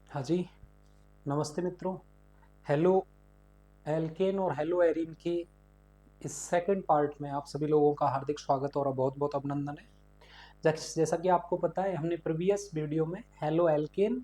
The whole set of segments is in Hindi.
हाँ जी, नमस्ते मित्रों। हेलो एल्केन और हेलो एरीन की इस सेकंड पार्ट में आप सभी लोगों का हार्दिक स्वागत और बहुत बहुत अभिनंदन है। जैसा कि आपको पता है, हमने प्रीवियस वीडियो में हेलो एल्केन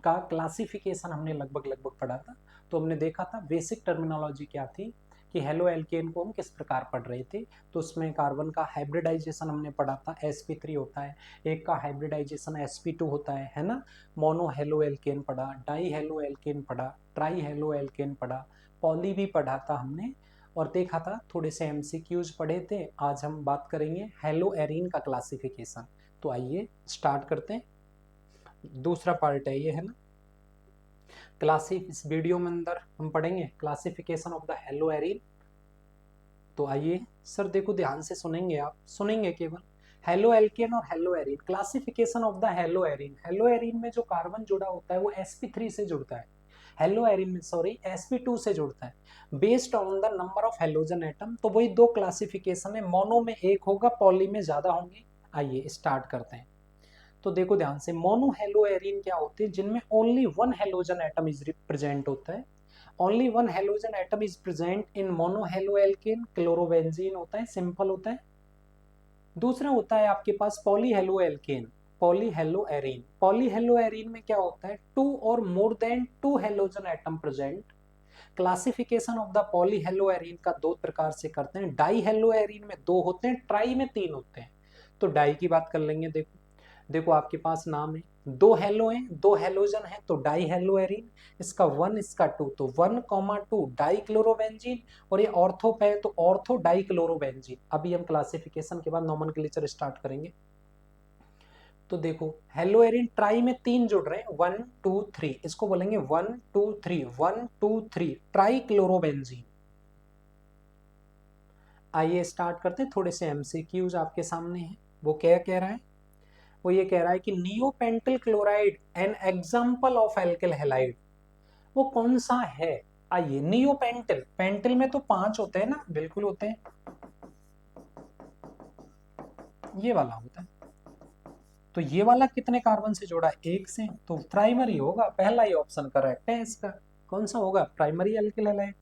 का क्लासिफिकेशन हमने लगभग लगभग पढ़ा था। तो हमने देखा था बेसिक टर्मिनोलॉजी क्या थी कि हेलो एल्केन को हम किस प्रकार पढ़ रहे थे। तो उसमें कार्बन का हाइब्रिडाइजेशन हमने पढ़ा था, sp3 होता है, एक का हाइब्रिडाइजेशन sp2 होता है ना। मोनो हेलो एल्केन पढ़ा, डाई हेलो एल्केन पढ़ा, ट्राई हेलो एल्केन पढ़ा, पॉली भी पढ़ा था हमने और देखा था, थोड़े से एमसीक्यूज पढ़े थे। आज हम बात करेंगे हेलो एरीन का क्लासिफिकेशन। तो आइए स्टार्ट करते हैं। दूसरा पार्ट है ये, है ना। इस वीडियो में अंदर हम पढ़ेंगे classification of the hello arene. तो आइए सर, देखो ध्यान से सुनेंगे, आप सुनेंगे केवल। हेलो एल्केन और hello arene, classification of the hello arene. Hello arene में जो कार्बन जुड़ा होता है वो sp3 से जुड़ता है। हेलो एरीन में सॉरी sp2 से जुड़ता है based on the number of halogen atom. तो वही दो क्लासिफिकेशन है, मोनो में एक होगा, पॉली में ज्यादा होंगे। आइए स्टार्ट करते हैं। तो देखो ध्यान से, मोनो हेलो एरीन क्या होते हैं? जिनमें only one halogen atom is present होता है। Only one halogen atom is present in mono halo alkane. Chlorobenzene होता है, सिंपल होता है। दूसरा होता है आपके पास poly halo alkane, poly halo arene. Poly halo arene में क्या होता है? टू और more than two halogen atom present. Classification of the poly halo arene का दो प्रकार से करते हैं। डाई हेलो एरीन में दो होते हैं, ट्राई में तीन होते हैं। तो डाई की बात कर लेंगे। देखो देखो आपके पास नाम है, दो हेलो है, दो हेलोजन है, तो डाई हेलो एरीन। इसका वन, इसका टू, तो 1,2 डाई क्लोरोबेंजीन। और ये ऑर्थो पे है तो ऑर्थो डाई क्लोरोबेंजीन। अभी हम क्लासिफिकेशन के बाद नोमेनक्लेचर स्टार्ट करेंगे। तो देखो, हेलो एरीन ट्राई में तीन जुड़ रहे हैं, 1 2 3, इसको बोलेंगे 1 2 3, 1 2 3 ट्राई क्लोरोबेंजीन। आइए स्टार्ट करते हैं। थोड़े से एमसीक्यूज आपके सामने हैं। वो क्या कह रहा है? वो ये कह रहा है कि neopentyl chloride an example of alkyl halide, वो कौन सा है? आइए, नियोपेंटिल, पेंटिल में तो पांच होते हैं ना, बिल्कुल होते हैं। ये वाला होता है। तो ये वाला कितने कार्बन से जोड़ा है? एक से। तो प्राइमरी होगा, पहला ही ऑप्शन करेक्ट है इसका। कौन सा होगा? Primary alkyl halide.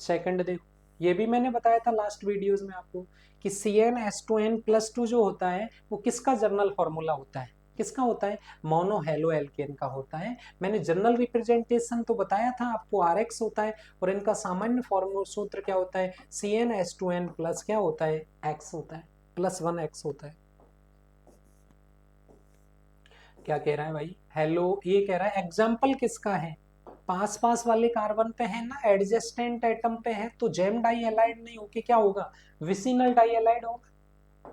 सेकंड देखो, ये भी मैंने बताया था लास्ट वीडियोस में आपको कि CnH2n+2 जो होता है वो किसका जर्नल फॉर्मूला होता है? किसका होता है? मोनो हेलो एल्केन का होता है। मैंने जनरल रिप्रेजेंटेशन तो बताया था आपको, RX होता है। और इनका सामान्य फॉर्मूला सूत्र क्या होता है? CnH2n प्लस क्या होता है? X होता है, +1 X होता है। क्या कह रहा है भाई? हेलो, ये कह रहा है एग्जाम्पल किसका है? पास पास वाले कार्बन पे है ना, एडजेस्टेंट एटम पे है, तो जेम डाई एलाइड नहीं होके क्या होगा? विसिनल डाई एलाइड होगा।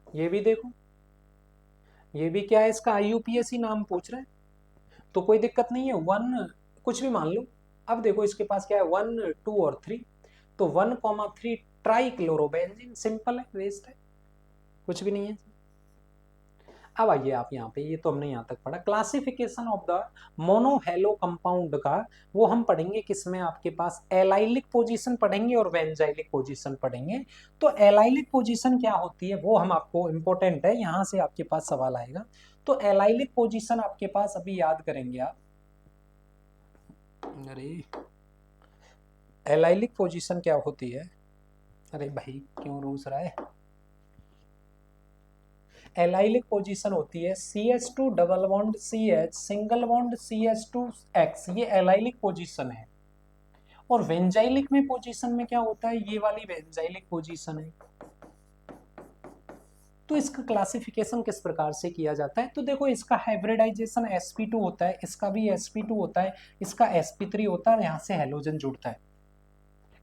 ये भी देखो, ये भी क्या है? इसका IUPAC नाम पूछ रहा है। तो कोई दिक्कत नहीं है, वन कुछ भी मान लो। अब देखो इसके पास क्या है, 1 2 और 3। तो 1,3 ट्राई क्लोरोबेंजीन, सिंपल है, वेस्ट है, कुछ भी नहीं है। अब आइए आप यहाँ पे, ये तो हमने यहाँ तक पढ़ा classification of the mono halo compound का। वो हम पढ़ेंगे किसमें? आपके पास एलाइलिक पोजीशन पढ़ेंगे और वेंजाइलिक पोजीशन पढ़ेंगे। तो एलाइलिक पोजीशन क्या होती है वो हम आपको, इंपॉर्टेंट है, यहाँ से आपके पास सवाल आएगा। तो एलाइलिक पोजीशन आपके पास अभी याद करेंगे आप। अरे, एलाइलिक पोजीशन क्या होती है? अरे भाई क्यों रूस रहा है? एलाइलिक पोजीशन होती है CH2 double bond CH single bond CH2X, ये एलाइलिक पोजीशन है। और वेंजाइलिक में पोजीशन में क्या होता है? ये वाली वेंजाइलिक पोजीशन है। तो इसका क्लासिफिकेशन किस प्रकार से किया जाता है? तो देखो, इसका हाइब्रिडाइजेशन sp2 होता है, इसका भी sp2 होता है, इसका sp3 होता है, यहाँ से हेलोजन जुड़ता है।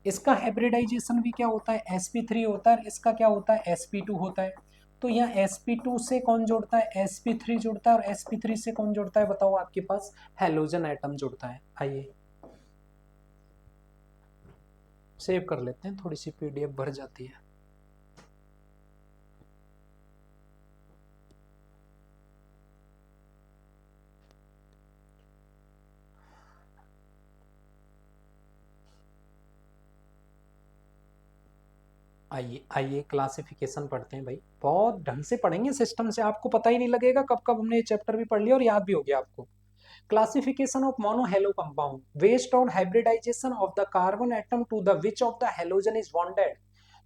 इसका हाइब्रिडाइजेशन भी क्या होता है? sp3 होता है, इसका क्या होता है? sp2 होता है। तो यहाँ sp2 से कौन जुड़ता है? sp3 जुड़ता है। और sp3 से कौन जुड़ता है बताओ? आपके पास हेलोजन एटम जुड़ता है। आइए सेव कर लेते हैं, थोड़ी सी PDF भर जाती है। आइए आइए क्लासिफिकेशन पढ़ते हैं भाई, बहुत ढंग से पढ़ेंगे सिस्टम से, आपको पता ही नहीं लगेगा कब कब हमने ये चैप्टर भी पढ़ लिया और याद भी हो गया आपको। Classification of mono halo compound based on hybridisation of the carbon atom to the which of the halogen is bonded.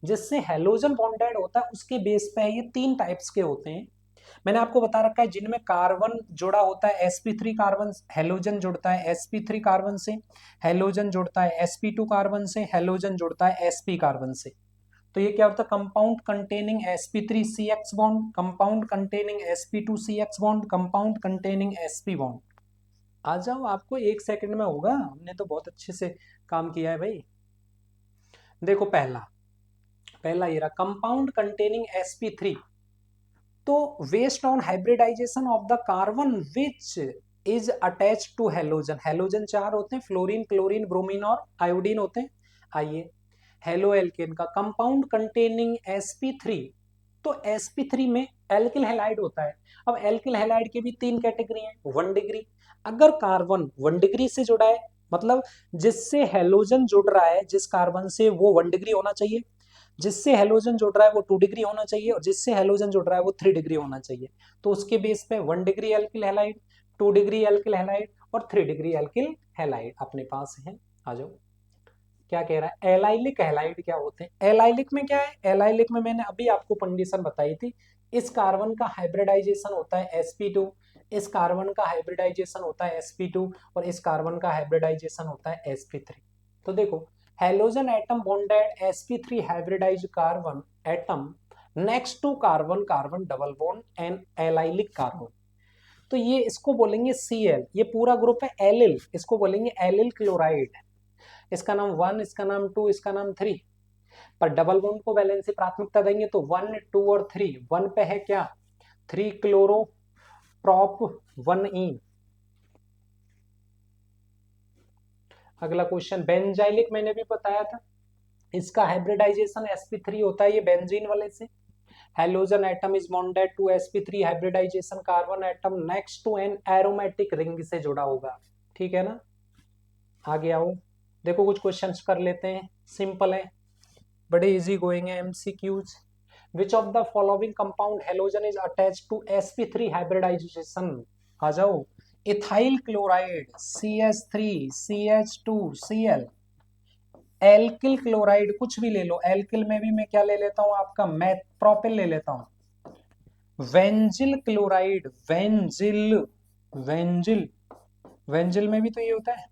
जिससे हेलोजन बॉन्डेड होता है उसके बेस पे ये 3 टाइप्स के होते हैं। मैंने आपको बता रखा है जिनमें कार्बन जुड़ा होता है sp3 कार्बन, हेलोजन जुड़ता है sp3 कार्बन से, हेलोजन जुड़ता है sp2 कार्बन से, हेलोजन जुड़ता है sp कार्बन से। तो ये क्या होता है, compound containing sp3CX bond, compound containing sp2CX bond, compound containing sp bond. आ जाओ, आपको 1 सेकंड में होगा, हमने तो बहुत अच्छे से काम किया है भाई। देखो पहला पहला ये रहा कंपाउंड कंटेनिंग sp3। तो based on hybridisation of the carbon which is attach to halogen, halogen 4 होते हैं, फ्लोरीन क्लोरीन ब्रोमीन और आयोडीन होते हैं। आइए हेलो एल्केन का कंपाउंड कंटेनिंग sp3। तो sp3 में एल्किल हैलाइड होता है। अब एल्किल हैलाइड की भी 3 कैटेगरी हैं। 1 डिग्री, अगर कार्बन 1 डिग्री से जुड़ा है, मतलब जिससे हेलोजन जुड़ रहा है जिस कार्बन से वो 1 डिग्री होना चाहिए, जिससे हेलोजन जुड़ रहा है वो 2 डिग्री होना चाहिए, और जिससे हेलोजन जुड़ रहा है वो 3 डिग्री होना चाहिए। तो उसके बेस पे 1 degree alkyl halide, 2 degree alkyl halide और 3 डिग्री एल्किल हैलाइड अपने पास है। आ जाओ, क्या कह रहा है, एलाइलिक हैलाइड क्या होते हैं। एलाइलिक में क्या है, एलाइलिक में मैंने अभी आपको कंडीशन बताई थी, इस कार्बन का हाइब्रिडाइजेशन होता है sp2, इस कार्बन का हाइब्रिडाइजेशन होता है sp2 और इस कार्बन का हाइब्रिडाइजेशन होता है sp3। तो देखो halogen atom bonded sp3 hybridized carbon atom next to carbon carbon double bond and allylic carbon. तो ये इसको बोलेंगे Cl, ये पूरा ग्रुप है एलिल, इसको बोलेंगे एलिल क्लोराइड। इसका नाम 1, इसका नाम 2, इसका नाम 3। पर डबल बॉन्ड को वैलेंसी प्राथमिकता देंगे तो 1 2 और 3। 1 पे है क्या, 3 क्लोरो प्रॉप 1 ईन। अगला क्वेश्चन बेंजाइलिक, मैंने भी बताया था, इसका हाइब्रिडाइजेशन sp3 होता है, ये बेंजीन वाले से। Halogen atom is bonded to sp3 hybridization carbon atom next to an aromatic ring से जुड़ा होगा। ठीक है ना, आगे आओ, देखो कुछ क्वेश्चंस कर लेते हैं, सिंपल है, बड़े इजी गोइंग है MCQs. Which of the following compound halogen is attached to sp3 hybridization. आ जाओ, ethyl chloride CH3CH2Cl, alkyl chloride कुछ भी ले लो, एल्किल में भी मैं क्या ले लेता हूं आपका मैथ प्रोपिल ले लेता हूं, वेंजिल क्लोराइड, वेंजिल वेंजिल वेंजिल में भी तो ये होता है।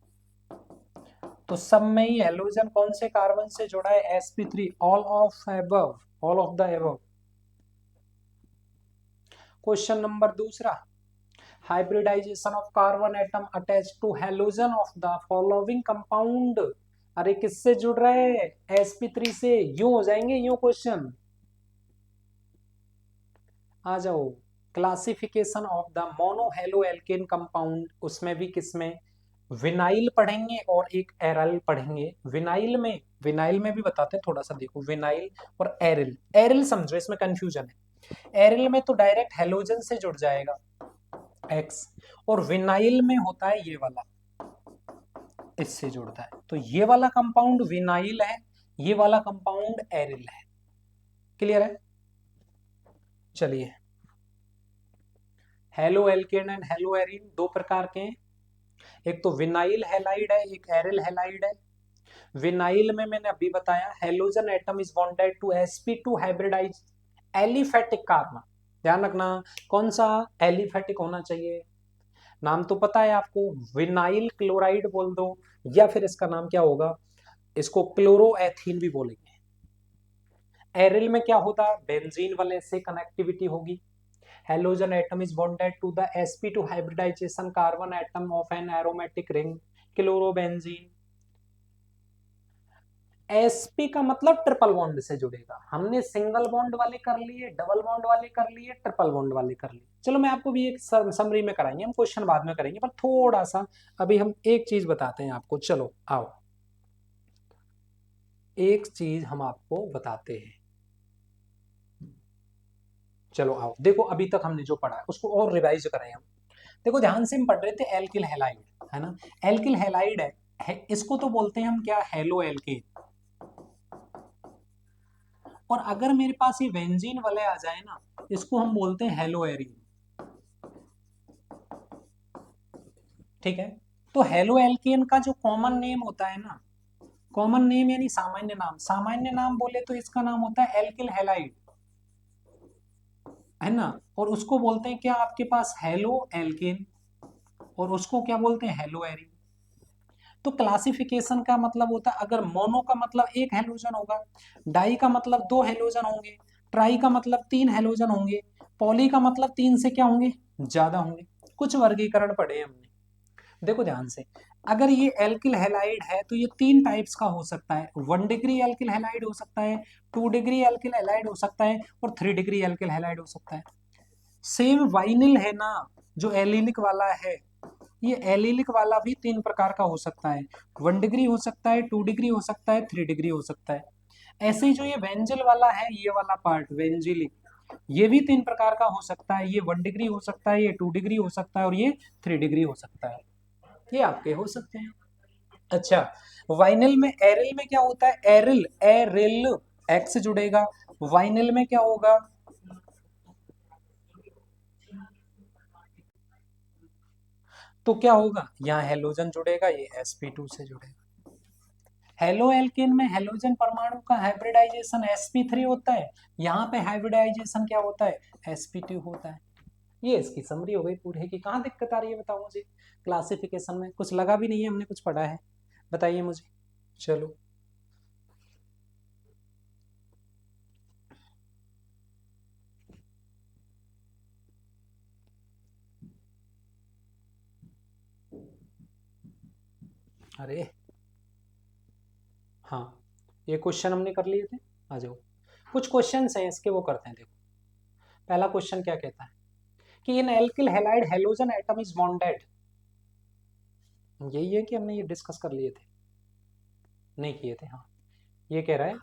तो सब में ही हेलोजन कौन से कार्बन से जुड़ा है, sp3, all of above, all of the above. Question number दूसरा, hybridization of carbon atom attach to halogen of the following compound. अरे किससे जुड़ रहे हैं, sp3 से। यूं हो जाएंगे यूं क्वेश्चन। आ जाओ, classification of the mono halo alkene compound, उसमें भी किसमें, विनाइल पढ़ेंगे और एक एराइल पढ़ेंगे। विनाइल में भी बताते हैं थोड़ा सा, देखो विनाइल और एरिल, एरिल समझो, इसमें कंफ्यूजन है। एरिल में तो डायरेक्ट हेलोजन से जुड़ जाएगा X, और विनाइल में होता है ये वाला, इससे जुड़ता है। तो ये वाला कंपाउंड विनाइल है, ये वाला कंपाउंड एरिल है। क्लियर है, चलिए, halo alkane and hello Erin दो प्रकार के हैं, एक तो विनाइल हैलाइड है, एक एरिल हैलाइड है। विनाइल में मैंने अभी बताया halogen atom is bonded to sp2 hybridize aliphatic carbon. ध्यान रखना, कौन सा एलिफेटिक होना चाहिए, नाम तो पता है आपको, विनाइल क्लोराइड बोल दो, या फिर इसका नाम क्या होगा, इसको क्लोरोएथीन भी बोलेंगे। एरिल में क्या होता, बेंजीन वाले से कनेक्टिविटी होगी। Halogen atom is bonded to the sp2 hybridization carbon atom of an aromatic ring chlorobenzene. sp का मतलब ट्रिपल बॉन्ड से जुड़ेगा। हमने सिंगल बॉन्ड वाले कर लिए, डबल बॉन्ड वाले कर लिए, ट्रिपल बॉन्ड वाले कर लिए। चलो मैं आपको भी एक समरी में कराएंगे, हम क्वेश्चन बाद में करेंगे, पर थोड़ा सा अभी हम एक चीज बताते हैं आपको। चलो आओ, एक चीज हम आपको बताते हैं। चलो आओ, देखो अभी तक हमने जो पढ़ा है उसको और रिवाइज करें हम। देखो ध्यान से हम पढ़ रहे थे एल्किल हैलाइड, है ना, एल्किल हैलाइड है इसको तो बोलते हैं हम क्या, हेलो एल्केन। और अगर मेरे पास ये बेंजीन वाले आ जाए ना, इसको हम बोलते हैं हेलो एरीन। ठीक है, तो हेलो एल्केन का जो कॉमन नेम होता है ना, कॉमन नेम यानी सामान्य नाम, सामान्य नाम बोले तो इसका नाम होता है एल्किल हैलाइड, है ना। और उसको बोलते हैं क्या आपके पास, हेलो एल्केन, और उसको क्या बोलते हैं, हेलो एरीन। तो क्लासिफिकेशन का मतलब होता है, अगर मोनो का मतलब एक हेलोजन होगा, डाई का मतलब दो हेलोजन होंगे, ट्राई का मतलब तीन हेलोजन होंगे, पॉली का मतलब तीन से क्या होंगे, ज्यादा होंगे। कुछ वर्गीकरण पढ़े हमने, देखो ध्यान से। अगर ये एल्किल हैलाइड है तो ये तीन टाइप्स का हो सकता है, 1 डिग्री एल्किल हैलाइड हो सकता है, 2 डिग्री एल्किल हैलाइड हो सकता है, और 3 डिग्री एल्किल हैलाइड हो सकता है। सेम वाइनिल है ना, जो एलिलिक वाला है, ये एलिलिक वाला भी तीन प्रकार का हो सकता है, 1 डिग्री हो सकता है, 2 डिग्री हो सकता है, 3 डिग्री हो सकता है। ऐसे ही जो ये वेंजल वाला है, ये वाला पार्ट वेंजिलिक, ये भी तीन प्रकार का हो सकता है, ये 1 डिग्री हो सकता है, ये 2 डिग्री हो सकता है, और ये 3 डिग्री हो सकता है। ये आपके हो सकते हैं। अच्छा, वाइनल में, एरिल में क्या होता है, एरिल, एरिल एक्स से जुड़ेगा, वाइनल में क्या होगा, तो क्या होगा, यहाँ हेलोजन जुड़ेगा, ये sp2 से जुड़ेगा। हेलो एल्केन में हेलोजन परमाणु का हाइब्रिडाइजेशन sp3 होता है, यहाँ पे हाइब्रिडाइजेशन क्या होता है, sp2 होता है। ये इसकी समरी हो गई पूरे की। कहाँ दिक्कत आ रही है बताओ मुझे, क्लासिफिकेशन में कुछ लगा भी नहीं है, हमने कुछ पढ़ा है, बताइए मुझे। चलो, अरे हाँ, ये क्वेश्चन हमने कर लिए थे, आ जाओ। कुछ क्वेश्चन हैं इसके, वो करते हैं। देखो, पहला क्वेश्चन क्या कहता है कि in alkyl halide halogen atom is bonded. यही है कि हमने ये डिस्कस कर लिए थे, नहीं किए थे, हाँ। ये कह रहा है,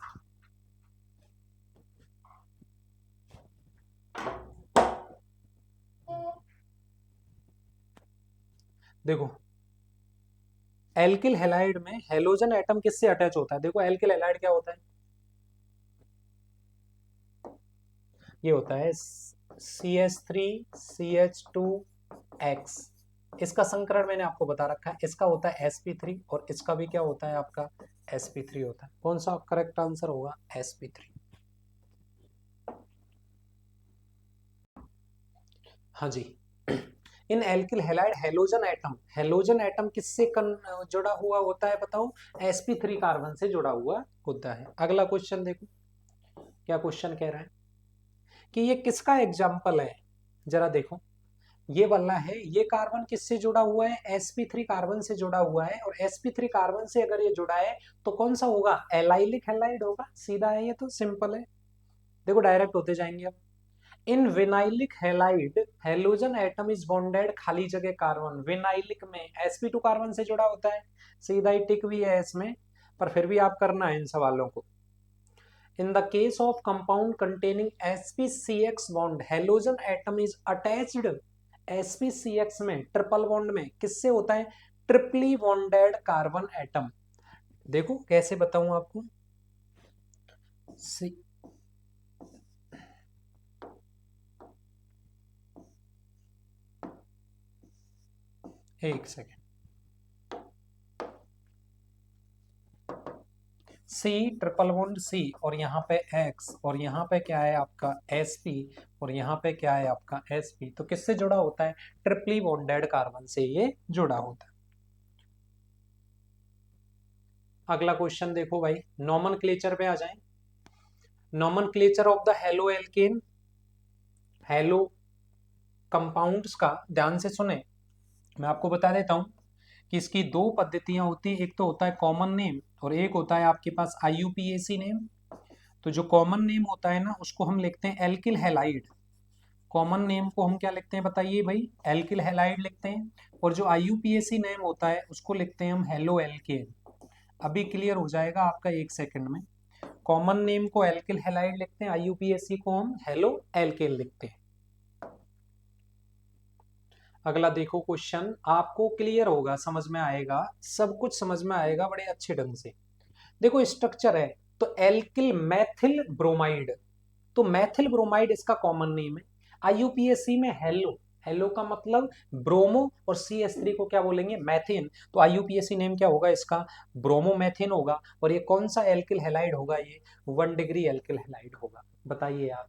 देखो एल्किल हैलाइड में हेलोजन एटम किससे अटैच होता है, देखो एल्किल हैलाइड क्या होता है, ये होता है CH3CH2X। इसका संकरण मैंने आपको बता रखा है, इसका होता है sp3, और इसका भी क्या होता है आपका, sp3 होता है। कौन सा करेक्ट आंसर होगा, sp3। हाँ जी। इन एल्किल हैलाइड हेलोजन एटम किससे जुड़ा हुआ होता है बताओ, sp3 कार्बन से जुड़ा हुआ होता है। अगला क्वेश्चन देखो, क्या क्वेश्चन कह रहा है कि ये किसका एग्जाम्पल है, जरा देखो। ये वाला है, ये कार्बन किससे जुड़ा हुआ है, sp3 कार्बन से जुड़ा हुआ है, और sp3 कार्बन से अगर ये जुड़ा है तो कौन सा होगा, एलाइलिक हैलाइड होगा। सीधा है, ये तो सिंपल है। देखो डायरेक्ट होते जाएंगे अब। In vinylic halide halogen atom is bonded, खाली जगह कार्बन, विनाइलिक में sp2 कार्बन से जुड़ा होता है, सीधा ही टिक भी है इसमें, पर फिर भी आप करना है इन सवालों को। In the case of compound containing sp(CX) bond, halogen atom is attached sp(CX) में, ट्रिपल बॉन्ड में किससे होता है, ट्रिपली बॉन्डेड कार्बन एटम। देखो कैसे बताऊं आपको, सी, एक second, C triple bond C, और यहाँ पे एक्स, और यहाँ पे क्या है आपका sp, और यहाँ पे क्या है आपका sp, तो किससे जुड़ा होता है, ट्रिपली बॉन्डेड कार्बन से ये जुड़ा होता है। अगला क्वेश्चन देखो भाई, नॉमेनक्लेचर पे आ जाएं। Nomenclature of the halo alkane, hello compounds का ध्यान से सुने। मैं आपको बता देता हूं कि इसकी दो पद्धतियां होती हैं, एक तो होता है कॉमन नेम, और एक होता है आपके पास IUPAC नेम। तो जो कॉमन नेम होता है ना, उसको हम लिखते हैं एल्किल हैलाइड। कॉमन नेम को हम क्या लिखते हैं बताइए भाई, एल्किल हैलाइड लिखते हैं। और जो IUPAC नेम होता है उसको लिखते हैं हम हेलो एल्केन। अभी क्लियर हो जाएगा आपका, एक सेकंड में। कॉमन नेम को एल्किल हैलाइड लिखते हैं, IUPAC को हम हेलो एल्केन लिखते हैं। अगला देखो क्वेश्चन, आपको क्लियर होगा, समझ में आएगा, सब कुछ समझ में आएगा बड़े अच्छे ढंग से। देखो स्ट्रक्चर है, तो एल्किल मैथिल ब्रोमाइड, तो मैथिल ब्रोमाइड इसका कॉमन नेम है। आईयूपीएससी में हेलो, हेलो का मतलब ब्रोमो और CH3 को क्या बोलेंगे, मैथिन। तो आईयूपीएससी नेम क्या होगा इसका, ब्रोमोमैथिन होगा। और ये कौन सा एल्किल हैलाइड होगा, ये 1 डिग्री एल्किल हैलाइड होगा। बताइए आप,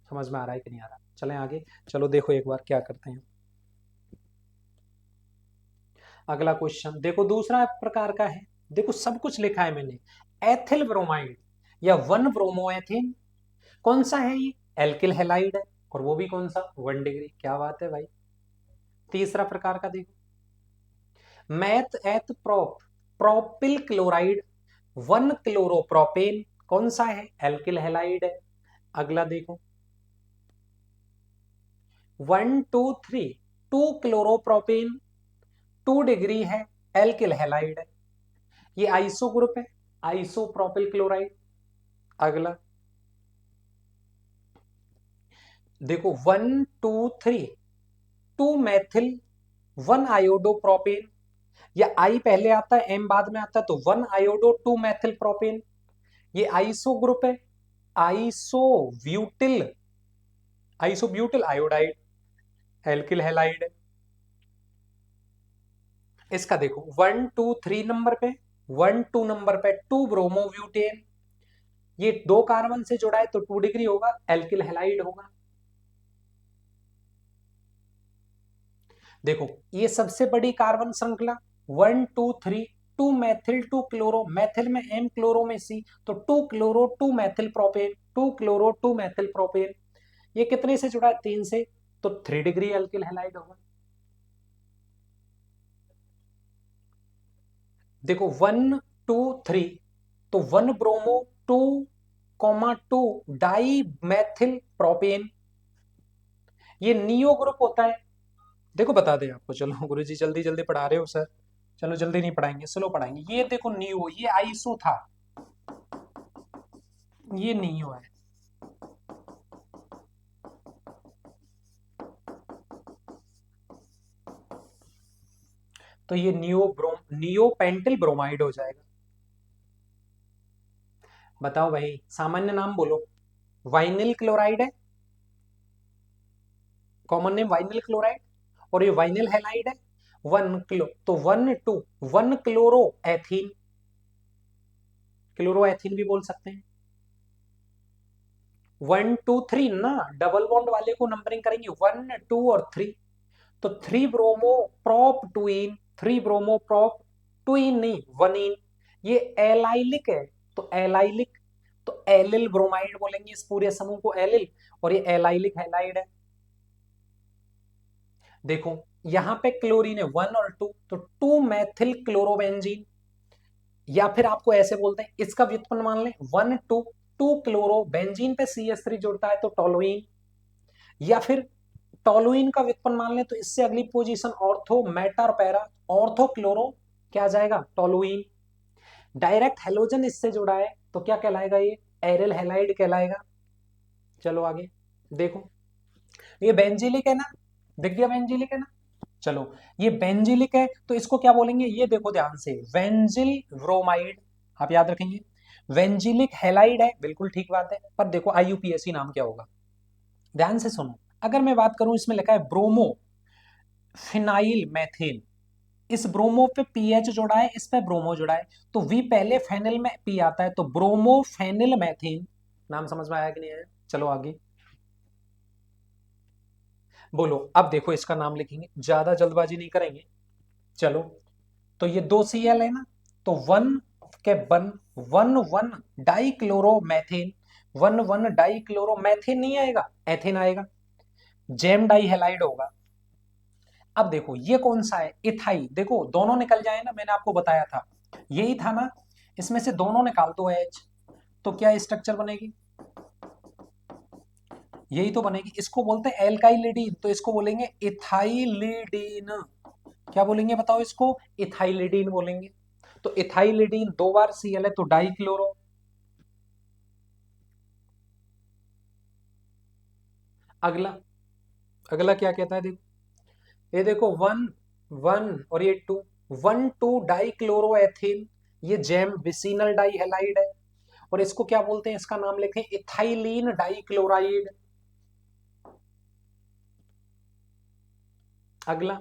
समझ में आ रहा है कि नहीं आ रहा। चलें आगे, चलो देखो एक बार क्या करते हैं। अगला क्वेश्चन देखो, दूसरा प्रकार का है। देखो सब कुछ लिखा है मैंने, एथिल ब्रोमाइड या 1 ब्रोमोएथिन, कौन सा है ये, एल्किल हैलाइड है, और वो भी कौन सा, 1 डिग्री। क्या बात है भाई। तीसरा प्रकार का देखो, मैथ एथ प्रोप प्रोपिल क्लोराइड 1 क्लोरोप्रोपेन, कौन सा है, एल्किल हैलाइड है। अगला देखो 1 2 3 2 क्लोरोप्रोपेन 2 डिग्री है, एल्किल हैलाइड है। ये आइसो ग्रुप है, आइसोप्रोपिल क्लोराइड। अगला देखो 1 2 3 2 मैथिल 1 आयोडोप्रोपेन, या आई पहले आता है एम बाद में आता है, तो 1 आयोडो 2 मैथिल प्रोपेन। ये आइसो ग्रुप है, isobutyl, isobutyl iodide, alkyl halide है। इसका देखो 1 2 3 नंबर पे, 1 2 नंबर पे 2 ब्रोमोब्यूटेन, ये 2 कार्बन से जुड़ा है तो 2 डिग्री होगा, एल्किल हैलाइड होगा। देखो ये सबसे बड़ी कार्बन श्रृंखला 1 2 3 2 मैथिल 2 क्लोरो, मैथिल में M, क्लोरो में C, तो 2 chloro 2 methyl propane, 2 chloro 2 methyl propane. ये कितने से जुड़ा है, 3 से, तो 3 डिग्री एल्किल हैलाइड होगा। देखो 1 2 3, तो 1 ब्रोमो 2 2 डाई मैथिल प्रोपेन, ये नियो ग्रुप होता है। देखो बता दें आपको, चलो गुरुजी जल्दी जल्दी पढ़ा रहे हो सर, चलो जल्दी नहीं पढ़ाएंगे, स्लो पढ़ाएंगे। ये देखो नियो, ये आइसो था, ये नियो है। तो ये नियो पेंटिल ब्रोमाइड हो जाएगा। बताओ भाई, सामान्य नाम बोलो। वाइनिल क्लोराइड है, कॉमन नेम वाइनिल क्लोराइड, और ये वाइनिल हैलाइड है। 1 किलो, तो 1 2 1 क्लोरो एथीन, क्लोरो एथीन भी बोल सकते हैं। 1 2 3 ना, डबल बॉन्ड वाले को नंबरिंग करेंगे 1 2 और 3, तो 3 ब्रोमो प्रोप टूइन, 3 ब्रोमो प्रोप टूइन नहीं 1 इन, ये एलाइलिक है, तो एलाइलिक, तो एलिल ब्रोमाइड बोलेंगे इस पूरे समूह को, एलिल, और ये एलाइलिक हैलाइड है। देखो यहां पे क्लोरीन है 1 और 2, तो 2 मैथिल क्लोरोबेंजीन, या फिर आपको ऐसे बोलते हैं, इसका व्युत्पन्न मान लें 1 2 2 क्लोरो, बेंजीन पे CH3 जुड़ता है तो टोलुइन, या फिर टोलुइन का व्युत्पन्न मान लें तो इससे अगली पोजीशन ऑर्थो मेटा और पैरा, ऑर्थो क्लोरो क्या आ जाएगा, टोलुइन। डायरेक्ट हेलोजन इससे जुड़ा है तो क्या कहलाएगा, ये एरिल हैलाइड कहलाएगा। चलो आगे देखो, ये बेंजीलिक है ना, दिख गया बेंजीलिक है ना। चलो ये बेंजीलिक है तो इसको क्या बोलेंगे, ये देखो ध्यान से, वेंजिल ब्रोमाइड, आप याद रखेंगे। वेंजिलिक हैलाइड है, बिल्कुल ठीक बात है, पर देखो आईयूपीएसी नाम क्या होगा, ध्यान से सुनो। अगर मैं बात करूं, इसमें लिखा है ब्रोमो फिनाइल मैथेन, इस ब्रोमो पे पीएच जोड़ा है, इस पे ब्रोमो जोड़ा है, तो वी पहले फेनिल में पी आता है, तो ब्रोमो फेनिल मैथेन। नाम समझ में आया कि नहीं आया। चलो आगे बोलो। अब देखो इसका नाम लिखेंगे, ज्यादा जल्दबाजी नहीं करेंगे। चलो, तो ये 2 Cl है ना, तो 1 के 1 die chloro methane, 1 die chloro methane नहीं आएगा, एथेन आएगा, जेम डाई हेलाइड होगा। अब देखो ये कौन सा है, इथाई, देखो दोनों निकल जाए ना, मैंने आपको बताया था यही था ना, इसमें से दोनों निकाल दो H, तो क्या स्ट्रक्चर बनेगी, यही तो बनेगी। इसको बोलते हैं एल्काइलिडीन, तो इसको बोलेंगे इथाइलिडीन। क्या बोलेंगे बताओ इसको, इथाइलिडीन बोलेंगे। तो इथाइलिडीन 2 बार Cl है तो डाई क्लोरो। अगला, अगला क्या कहता है, देखो ये देखो 1 1 और ये 2, 1 2 डाई क्लोरो एथिन, ये जेम विसिनल डाई हैलाइड है। और इसको क्या बोलते हैं, इसका नाम लिखें इथाइलिन डाइक्लोराइड। अगला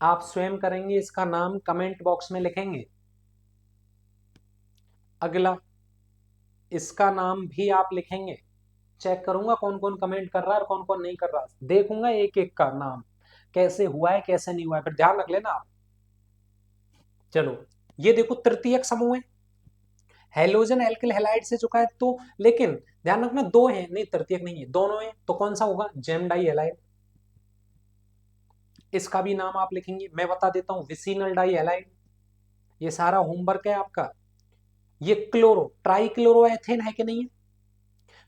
आप स्वयं करेंगे, इसका नाम कमेंट बॉक्स में लिखेंगे। अगला इसका नाम भी आप लिखेंगे, चेक करूंगा कौन कौन कमेंट कर रहा है और कौन कौन नहीं कर रहा, देखूंगा एक एक का नाम कैसे हुआ है कैसे नहीं हुआ है, फिर ध्यान रख लेना आप। चलो ये देखो तृतीयक समूह है, हेलोजन एल्किल हैलाइड से चुका है तो, लेकिन ध्यान रखना दो हैं, नहीं तृतीयक नहीं है, दोनों है, तो कौन सा होगा, जेम डाई हैलाइड। इसका भी नाम आप लिखेंगे, मैं बता देता हूं विसिनल डाई हैलाइड। ये सारा होमवर्क है आपका। ये क्लोरो ट्राई क्लोरो एथेन है कि नहीं है,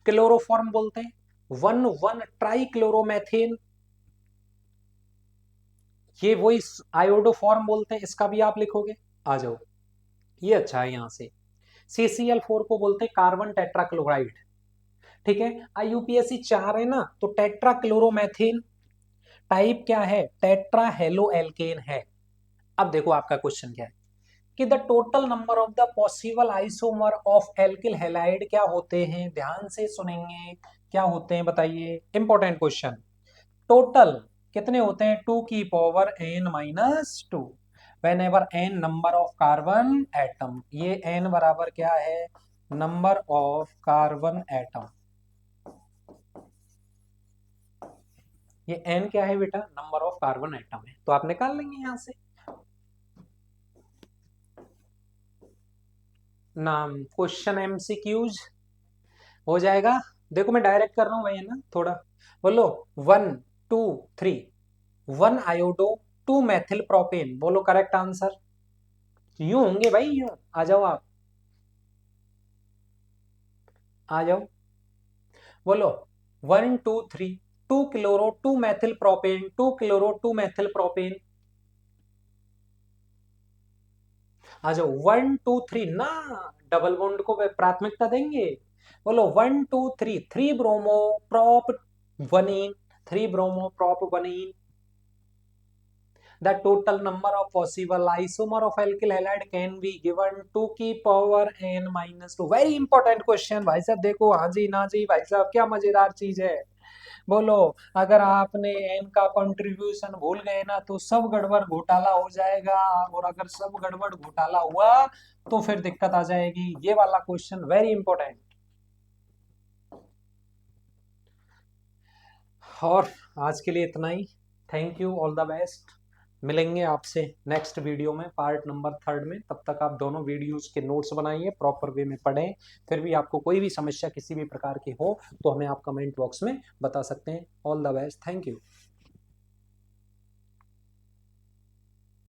क्लोरोफॉर्म बोलते हैं, 1,1 ट्राई क्लोरोमेथेन, ये वही आयोडोफॉर्म बोलते हैं, इसका भी आप लिखोगे। आ जाओ, ये अच्छा है यहां से। CCl4 को बोलते हैं कार्बन टेट्राक्लोराइड, ठीक है। IUPAC 4 है ना, तो टेट्राक्लोरोमेथेन, टाइप क्या है, टेट्रा हेलो एल्केन है। अब देखो आपका क्वेश्चन क्या है कि the total number of the possible isomer of alkyl halide क्या होते हैं, ध्यान से सुनेंगे, क्या होते हैं बताइए, इंपॉर्टेंट क्वेश्चन। टोटल कितने होते हैं, 2 की power n-2, when ever n number of carbon atom, ये n बराबर क्या है, नंबर ऑफ कार्बन एटम, ये n क्या है बेटा, नंबर ऑफ कार्बन एटम है, तो आप निकाल लेंगे यहां से नाम। क्वेश्चन MCQs हो जाएगा, देखो मैं डायरेक्ट कर रहा हूं भाई, है ना, थोड़ा बोलो 1 2 3, 1 आयोडो 2 मैथिल प्रोपेन, बोलो करेक्ट आंसर। यूं होंगे भाई, यूं आ जाओ आप, आ जाओ, बोलो 1 2 3, 2 chloro 2 methyl propane, 2 chloro 2 methyl propane, आ जाओ 1 2 3 ना, डबल बॉन्ड को प्राथमिकता देंगे, बोलो 1 2 3, 3 ब्रोमो प्रॉप वनीन, 3 ब्रोमो प्रॉप वनीन, the total number of possible isomer of alkyl halide can be given 2 की power n-2। Very important question भाई साहब, देखो हाँ जी ना जी भाई साहब, क्या मजेदार चीज है। बोलो अगर आपने n का कंट्रीब्यूशन भूल गए ना तो सब गड़बड़ घोटाला हो जाएगा, और अगर सब गड़बड़ घोटाला हुआ तो फिर दिक्कत आ जाएगी। ये वाला क्वेश्चन वेरी इंपॉर्टेंट। और आज के लिए इतना ही, thank you, all the best. मिलेंगे आपसे नेक्स्ट वीडियो में पार्ट नंबर 3 में, तब तक आप दोनों वीडियोस के नोट्स बनाइए, प्रॉपर वे में पढ़ें। फिर भी आपको कोई भी समस्या किसी भी प्रकार की हो तो हमें आप कमेंट बॉक्स में बता सकते हैं। All the best, thank you.